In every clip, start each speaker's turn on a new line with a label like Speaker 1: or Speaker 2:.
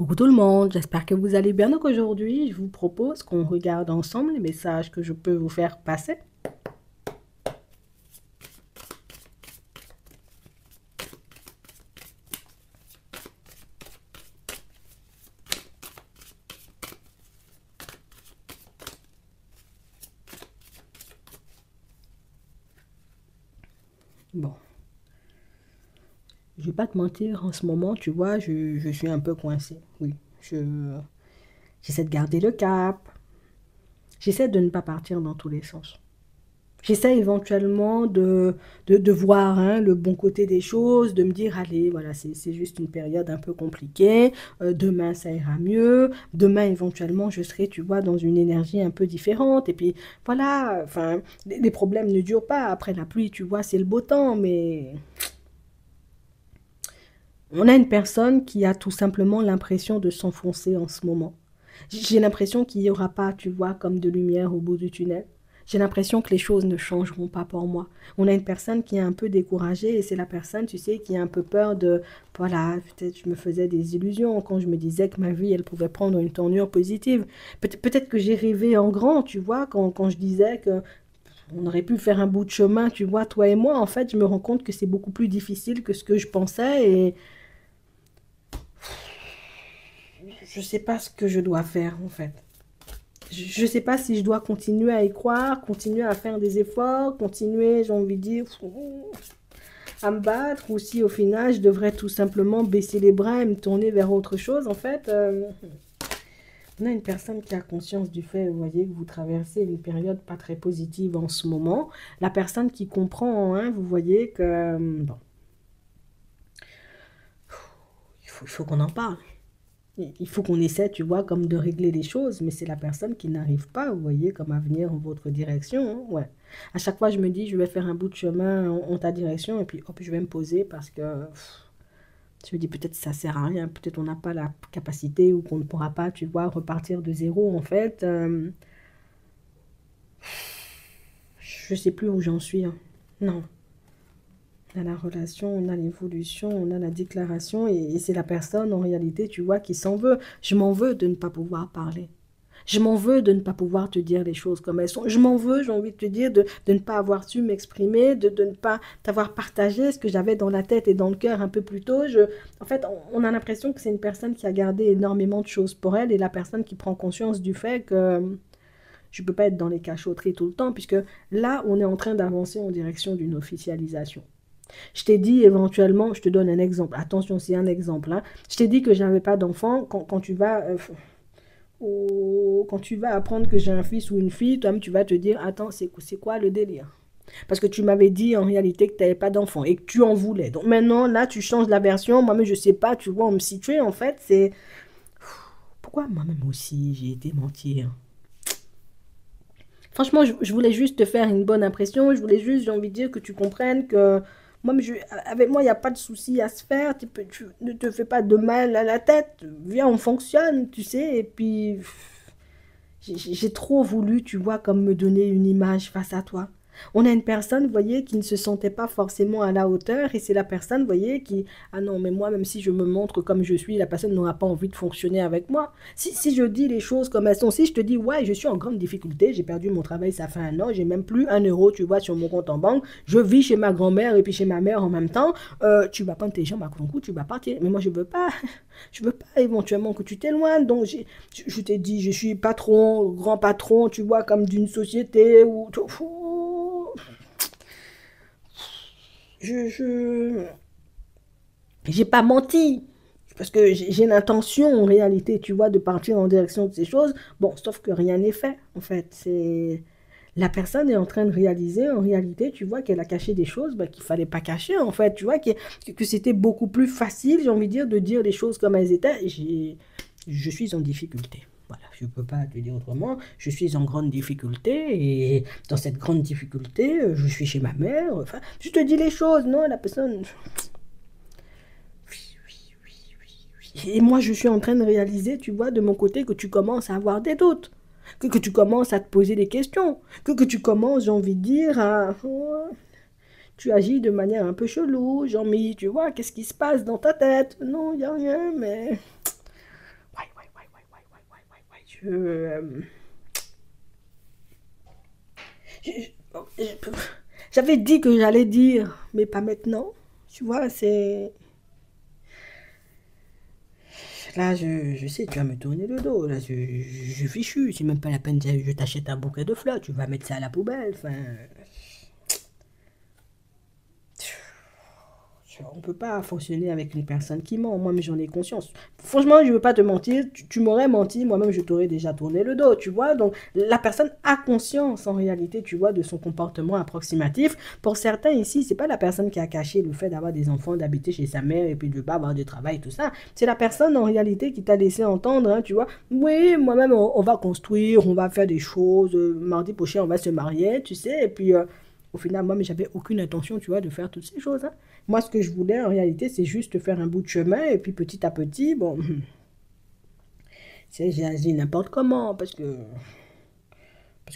Speaker 1: Coucou tout le monde, j'espère que vous allez bien. Donc aujourd'hui, je vous propose qu'on regarde ensemble les messages que je peux vous faire passer. Bon, je vais pas te mentir, en ce moment, tu vois, je suis un peu coincée. Oui, j'essaie de garder le cap. J'essaie de ne pas partir dans tous les sens. J'essaie éventuellement de voir hein, le bon côté des choses, de me dire, allez, voilà, c'est juste une période un peu compliquée, demain ça ira mieux, demain éventuellement je serai, tu vois, dans une énergie un peu différente, et puis voilà, enfin, les problèmes ne durent pas, après la pluie, tu vois, c'est le beau temps, mais on a une personne qui a tout simplement l'impression de s'enfoncer en ce moment. J'ai l'impression qu'il n'y aura pas, tu vois, comme de lumière au bout du tunnel. J'ai l'impression que les choses ne changeront pas pour moi. On a une personne qui est un peu découragée et c'est la personne, tu sais, qui a un peu peur de, voilà, peut-être je me faisais des illusions quand je me disais que ma vie, elle pouvait prendre une tournure positive. Peut-être que j'ai rêvé en grand, tu vois, quand je disais que on aurait pu faire un bout de chemin, tu vois, toi et moi. En fait, je me rends compte que c'est beaucoup plus difficile que ce que je pensais et je sais pas ce que je dois faire en fait. Je sais pas si je dois continuer à y croire, continuer à faire des efforts, continuer, j'ai envie de dire, à me battre, ou si au final je devrais tout simplement baisser les bras et me tourner vers autre chose. En fait, on a une personne qui a conscience du fait, vous voyez, que vous traversez une période pas très positive en ce moment. La personne qui comprend, hein, vous voyez que, bon, il faut qu'on en parle. Il faut qu'on essaie, tu vois, comme de régler les choses, mais c'est la personne qui n'arrive pas, vous voyez, comme à venir en votre direction, hein, ouais. À chaque fois, je me dis, je vais faire un bout de chemin en ta direction, et puis hop, je vais me poser parce que je me dis peut-être ça sert à rien, peut-être on n'a pas la capacité ou qu'on ne pourra pas, tu vois, repartir de zéro, en fait. Je sais plus où j'en suis, hein. Non. On a la relation, on a l'évolution, on a la déclaration, et c'est la personne, en réalité, tu vois, qui s'en veut. Je m'en veux de ne pas pouvoir parler. Je m'en veux de ne pas pouvoir te dire les choses comme elles sont. Je m'en veux, j'ai envie de te dire, de ne pas avoir su m'exprimer, de ne pas t'avoir partagé ce que j'avais dans la tête et dans le cœur un peu plus tôt. En fait, on a l'impression que c'est une personne qui a gardé énormément de choses pour elle et la personne qui prend conscience du fait que je ne peux pas être dans les cachotteries tout le temps, puisque là, on est en train d'avancer en direction d'une officialisation. Je t'ai dit éventuellement, je te donne un exemple. Attention, c'est un exemple, hein. Je t'ai dit que j'avais pas d'enfant. Quand tu vas quand tu vas apprendre que j'ai un fils ou une fille, toi-même, tu vas te dire, attends, c'est quoi le délire? Parce que tu m'avais dit en réalité que tu n'avais pas d'enfant et que tu en voulais. Donc maintenant, là, tu changes la version. Moi-même, je sais pas, tu vois, on me situer, en fait, c'est... Pourquoi moi-même aussi, j'ai été mentir? Franchement, je voulais juste te faire une bonne impression. Je voulais juste, j'ai envie de dire, que tu comprennes que moi, avec moi, il n'y a pas de souci à se faire. Tu ne te fais pas de mal à la tête. Viens, on fonctionne, tu sais. Et puis, j'ai trop voulu, tu vois, comme me donner une image face à toi. On a une personne, vous voyez, qui ne se sentait pas forcément à la hauteur, et c'est la personne, vous voyez, qui, ah non, mais moi, même si je me montre comme je suis, la personne n'aura pas envie de fonctionner avec moi. Si je dis les choses comme elles sont, si je te dis, ouais, je suis en grande difficulté, j'ai perdu mon travail, ça fait un an, j'ai même plus un euro, tu vois, sur mon compte en banque, je vis chez ma grand-mère et puis chez ma mère en même temps, tu vas prendre tes jambes à ton cou, tu vas partir. Mais moi, je veux pas. Je veux pas éventuellement que tu t'éloignes. Donc, je t'ai dit, je suis patron, grand patron, tu vois, comme d'une société où... Je... J'ai pas menti. Parce que j'ai l'intention, en réalité, tu vois, de partir en direction de ces choses. Bon, sauf que rien n'est fait, en fait. C'est... La personne est en train de réaliser, en réalité, tu vois, qu'elle a caché des choses bah, qu'il fallait pas cacher, en fait. Tu vois, que c'était beaucoup plus facile, j'ai envie de dire les choses comme elles étaient. Je suis en difficulté. Voilà, je ne peux pas te dire autrement. Je suis en grande difficulté et dans cette grande difficulté, je suis chez ma mère. Enfin, je te dis les choses, non, la personne... Et moi, je suis en train de réaliser, tu vois, de mon côté, que tu commences à avoir des doutes, que tu commences à te poser des questions, que tu commences, j'ai envie de dire, à... Tu agis de manière un peu chelou, Jean-Mi, tu vois, qu'est-ce qui se passe dans ta tête? Non, il n'y a rien, mais... Je- J'avais dit que j'allais dire, mais pas maintenant. Tu vois, c'est... Là, je sais, tu vas me tourner le dos. Là, je suis fichu. C'est même pas la peine que je t'achète un bouquet de fleurs. Tu vas mettre ça à la poubelle. Enfin, on peut pas fonctionner avec une personne qui ment. Moi-même, j'en ai conscience. Franchement, je veux pas te mentir. Tu m'aurais menti. Moi-même, je t'aurais déjà tourné le dos. Tu vois. Donc, la personne a conscience, en réalité, tu vois, de son comportement approximatif. Pour certains ici, c'est pas la personne qui a caché le fait d'avoir des enfants, d'habiter chez sa mère et puis de pas avoir de travail, tout ça. C'est la personne, en réalité, qui t'a laissé entendre, hein, tu vois. Oui, moi-même, on va construire, on va faire des choses. Mardi prochain, on va se marier, tu sais. Et puis, au final, moi, mais j'avais aucune intention, tu vois, de faire toutes ces choses, hein. Moi, ce que je voulais, en réalité, c'est juste faire un bout de chemin. Et puis, petit à petit, bon, j'ai agi n'importe comment. Parce que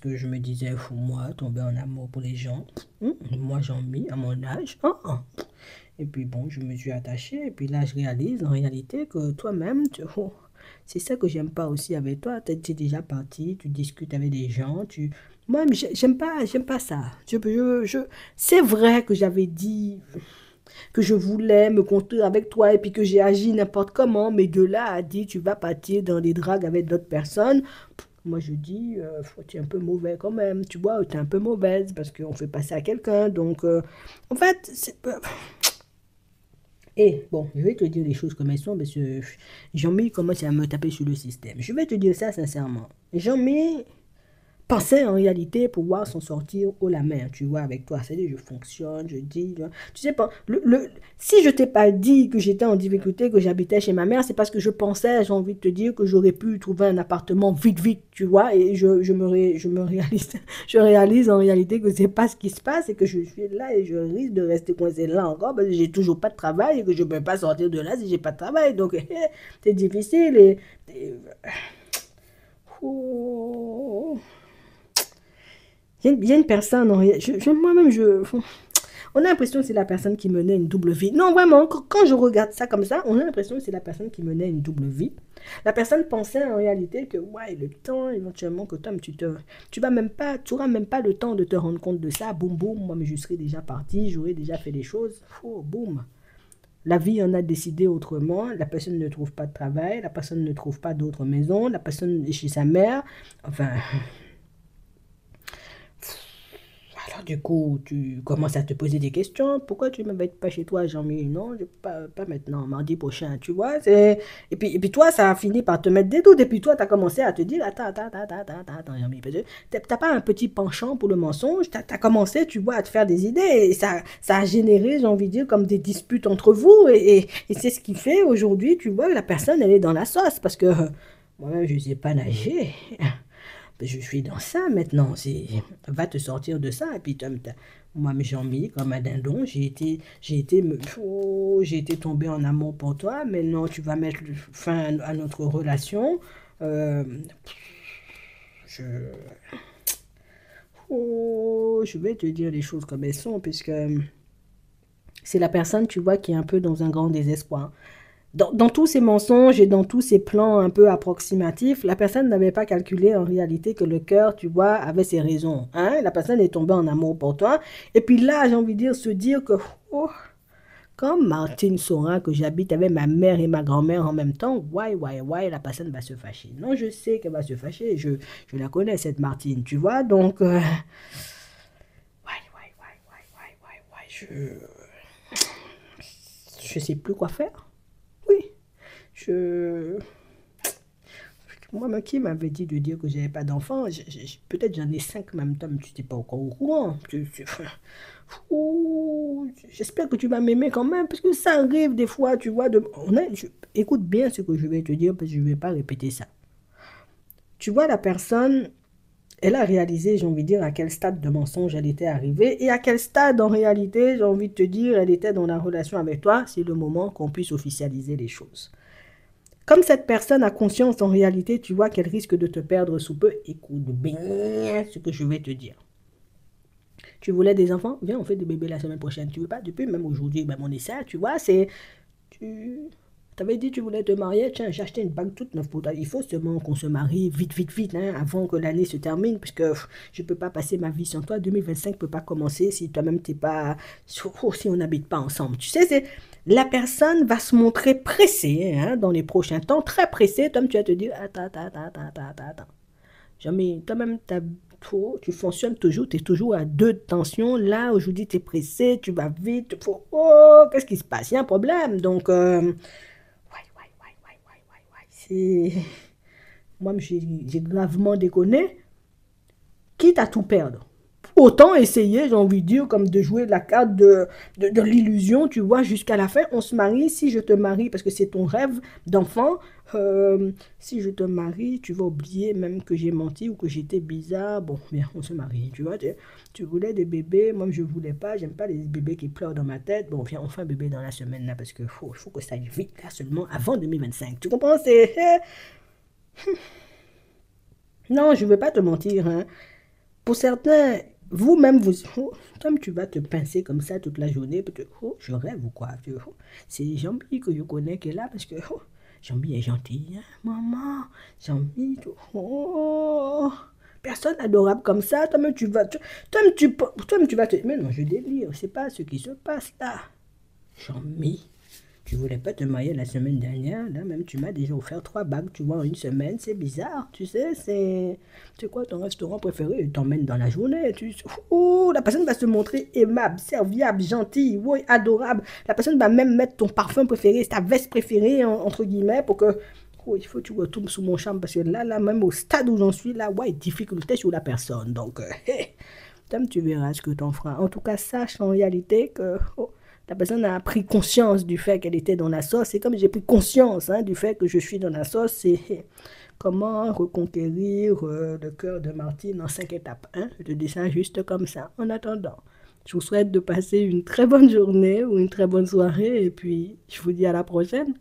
Speaker 1: je me disais, fou, moi, tomber en amour pour les gens. Moi, j'en mis à mon âge. Et puis, bon, je me suis attachée. Et puis là, je réalise, en réalité, que toi-même, c'est ça que j'aime pas aussi avec toi. Tu es déjà parti, tu discutes avec des gens. Moi, j'aime pas ça. C'est vrai que j'avais dit que je voulais me construire avec toi et puis que j'ai agi n'importe comment, mais de là à dire tu vas partir dans des dragues avec d'autres personnes, moi je dis, tu es un peu mauvais quand même, tu vois, tu es un peu mauvaise parce qu'on fait passer à quelqu'un, donc en fait, et bon, je vais te dire les choses comme elles sont parce que Jean-Mi commence à me taper sur le système. Je vais te dire ça sincèrement. Jean-Mi pensais en réalité pouvoir s'en sortir haut la main, tu vois, avec toi. C'est-à-dire, je fonctionne, je dis, tu sais pas, si je t'ai pas dit que j'étais en difficulté, que j'habitais chez ma mère, c'est parce que je pensais, j'ai envie de te dire, que j'aurais pu trouver un appartement vite, vite, tu vois, et je me réalise, je réalise en réalité que c'est pas ce qui se passe et que je suis là et je risque de rester coincé là encore parce que j'ai toujours pas de travail et que je peux pas sortir de là si j'ai pas de travail. Donc, c'est difficile oh, il y a une personne, moi-même, on a l'impression que c'est la personne qui menait une double vie. Non, vraiment, quand je regarde ça comme ça, on a l'impression que c'est la personne qui menait une double vie. La personne pensait en réalité que, ouais, le temps, éventuellement, que toi, tu auras même pas le temps de te rendre compte de ça. Boum, boum, moi, mais je serais déjà parti, j'aurais déjà fait des choses. Oh, boum. La vie en a décidé autrement. La personne ne trouve pas de travail, la personne ne trouve pas d'autre maison, la personne est chez sa mère. Enfin, alors du coup, tu commences à te poser des questions. Pourquoi tu ne m'invites pas chez toi, Jean-Mi? Non, pas maintenant, mardi prochain, tu vois. Et puis toi, ça a fini par te mettre des doutes. Et puis toi, tu as commencé à te dire, attends, Jean-Mi, t'as pas un petit penchant pour le mensonge. T'as commencé, tu vois, à te faire des idées. Et ça a généré, j'ai envie de dire, comme des disputes entre vous. Et c'est ce qui fait aujourd'hui, tu vois, que la personne, elle est dans la sauce. Parce que moi-même, je ne sais pas nager. Je suis dans ça maintenant. Va te sortir de ça. Et puis, moi, j'en mis comme un dindon. J'ai été tombé en amour pour toi. Maintenant, tu vas mettre fin à notre relation. Euh, je, je vais te dire les choses comme elles sont, puisque c'est la personne, tu vois, qui est un peu dans un grand désespoir. Dans tous ces mensonges et dans tous ces plans un peu approximatifs, la personne n'avait pas calculé en réalité que le cœur, tu vois, avait ses raisons. Hein? La personne est tombée en amour pour toi. Et puis là, j'ai envie de dire, se dire que oh, quand Martine saura que j'habite avec ma mère et ma grand-mère en même temps, la personne va se fâcher. Non, je sais qu'elle va se fâcher. Je la connais, cette Martine, tu vois. Donc, je sais plus quoi faire. Oui, je... Moi, qui m'avait dit de dire que j'avais pas d'enfant? Peut-être j'en ai 5 en même temps, mais tu n'étais pas encore au courant. J'espère que tu vas m'aimer quand même, parce que ça arrive des fois, tu vois. Écoute bien ce que je vais te dire, parce que je ne vais pas répéter ça. Tu vois, la personne, elle a réalisé, j'ai envie de dire, à quel stade de mensonge elle était arrivée, et à quel stade, en réalité, j'ai envie de te dire, elle était dans la relation avec toi. C'est le moment qu'on puisse officialiser les choses. Comme cette personne a conscience en réalité, tu vois qu'elle risque de te perdre sous peu, écoute bien ce que je vais te dire. Tu voulais des enfants? Viens, on fait des bébés la semaine prochaine. Tu veux pas? Depuis même aujourd'hui, même on essaie, tu vois, tu... T'avais dit que tu voulais te marier, tiens, j'ai acheté une bague toute neuve pour toi. Il faut seulement qu'on se marie vite, vite, vite, hein, avant que l'année se termine, parce que je ne peux pas passer ma vie sans toi. 2025 ne peut pas commencer si toi-même t'es pas, si on n'habite pas ensemble. Tu sais, c'est la personne va se montrer pressée, hein, dans les prochains temps, très pressée. Toi, tu vas te dire, attends, attends, attends, attends, attends, attends. Jamais, toi-même, tu fonctionnes toujours, tu es toujours à deux de tension. Là, aujourd'hui, tu es pressé, tu vas vite. Oh, qu'est-ce qui se passe? Il y a un problème. Donc, ouais, ouais, ouais, ouais, ouais, ouais, ouais. Moi, j'ai gravement déconné, quitte à tout perdre. Autant essayer, j'ai envie de dire, comme de jouer la carte de l'illusion, tu vois, jusqu'à la fin, on se marie. Si je te marie, parce que c'est ton rêve d'enfant, si je te marie, tu vas oublier même que j'ai menti ou que j'étais bizarre. Bon, bien, on se marie, tu vois. Tu voulais des bébés, moi je voulais pas, j'aime pas les bébés qui pleurent dans ma tête. Bon, viens, on fait un bébé dans la semaine là, parce que faut que ça aille vite là, seulement avant 2025. Tu comprends? Non, je veux pas te mentir, hein. Pour certains, vous-même, comme tu vas te pincer comme ça toute la journée, peut-être, oh, je rêve ou quoi. C'est Jean-Bi que je connais qui est là parce que Jean-Bi est gentil, hein, maman. Jean-Bi, oh, personne adorable comme ça. Toi-même, toi-même, tu vas te. Mais non, je délire, c'est pas ce qui se passe là. Jean-Mi. Tu voulais pas te marier la semaine dernière, là même tu m'as déjà offert 3 bagues, tu vois, en une semaine, c'est bizarre, tu sais, c'est quoi ton restaurant préféré? Il t'emmène dans la journée, oh, la personne va se montrer aimable, serviable, gentille, oui, adorable. La personne va même mettre ton parfum préféré, ta veste préférée, entre guillemets, pour que, oh, il faut que tu retournes sous mon charme, parce que là, même au stade où j'en suis, là, ouais, difficulté sur la personne, donc, tu verras ce que t'en feras. En tout cas, sache en réalité que, oh, la personne a pris conscience du fait qu'elle était dans la sauce. C'est comme j'ai pris conscience, hein, du fait que je suis dans la sauce. C'est comment reconquérir le cœur de Martine en 5 étapes. Hein. Je te dis ça juste comme ça. En attendant, je vous souhaite de passer une très bonne journée ou une très bonne soirée. Et puis, je vous dis à la prochaine.